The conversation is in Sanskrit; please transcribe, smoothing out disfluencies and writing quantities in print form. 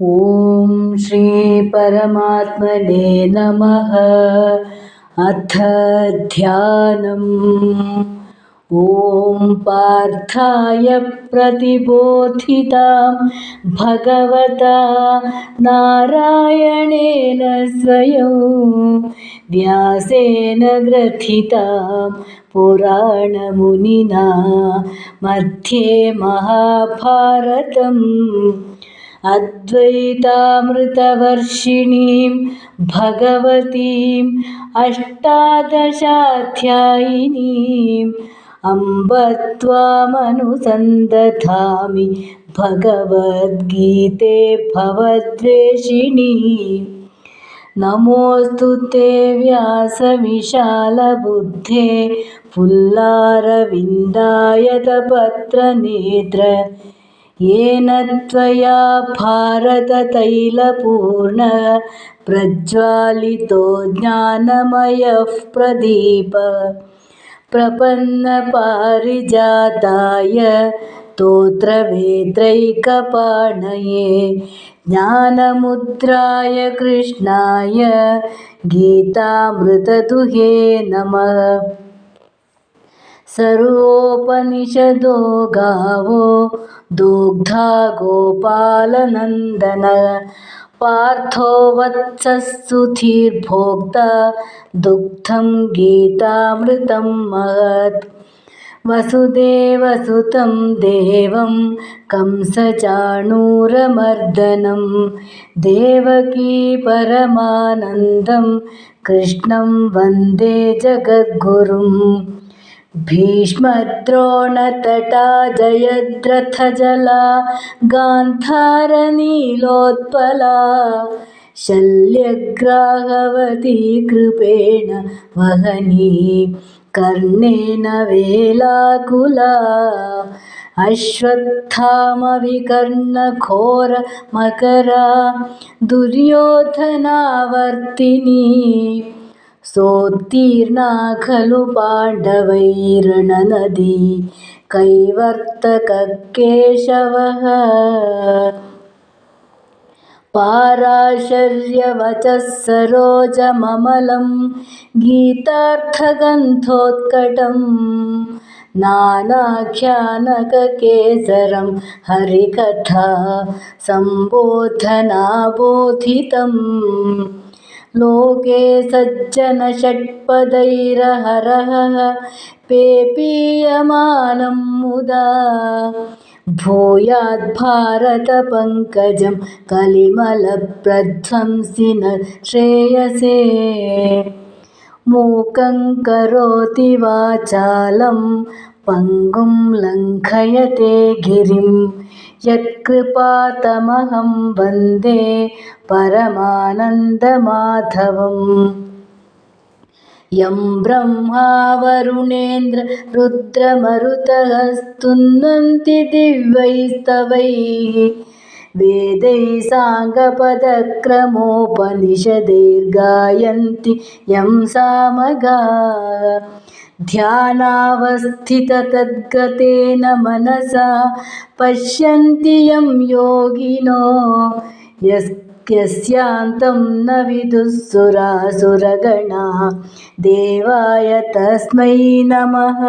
ॐ श्री परमात्मने नमः। अथ ध्यानम्। ॐ पार्थाय प्रतिबोधितां भगवता नारायणेन स्वयं व्यासेन ग्रथितां पुराणमुनिना मध्ये महाभारतम् अद्वैतामृतवर्षिणीं भगवतीम् अष्टादशाध्यायिनीम् अम्ब त्वामनुसन्दधामि भगवद्गीते भवद्वेषिणी। नमोऽस्तु ते व्यासविशालबुद्धे पुल्लारविन्दायतपत्रनेत्र येन त्वया भारततैलपूर्णः प्रज्वालितो ज्ञानमयः प्रदीपः प्रपन्नपारिजाताय स्तोत्रवेत्रैकपाणये ज्ञानमुद्राय कृष्णाय गीतामृतदुहे नमः। सर्वोपनिषदो गावो दुग्धा गोपालनन्दन पार्थो वत्सः सुधीर्भोक्ता दुग्धं गीतामृतं महत्। वसुदेवसुतं देवं कंसचाणूरमर्दनं देवकी परमानन्दं कृष्णं वन्दे जगद्गुरुम्। भीष्मद्रोणतटा जयद्रथजला गान्धारनीलोत्पला शल्यग्राहवती कृपेण वहनी कर्णेन वेलाकुला अश्वत्थामविकर्णघोरमकरा दुर्योधनावर्तिनी सोत्तीर्णा खलु पाण्डवैरणनदी कैवर्तककेशवः। पाराशर्यवचः सरोजममलं गीतार्थगन्धोत्कटं नानाख्यानककेसरं हरिकथा सम्बोधनाबोधितम्। लोके सज्जनषट्पदैरहरः पेपीयमानं मुदा भूयाद्भारतपङ्कजं कलिमलप्रध्वंसिन श्रेयसे। मूकं करोति वाचालं पङ्गुं लङ्घयते गिरिं यत्कृपातमहं वन्दे परमानन्दमाधवम्। यं ब्रह्मा वरुणेन्द्र रुद्रमरुतः स्तुन्वन्ति दिव्यैस्तवैः वेदैः साङ्गपदक्रमोपनिषदैर्गायन्ति यं सामगाः। ध्यानावस्थिततद्गतेन मनसा पश्यन्ति यं योगिनो यस्यान्तं न विदुः सुरासुरगणा देवाय तस्मै नमः।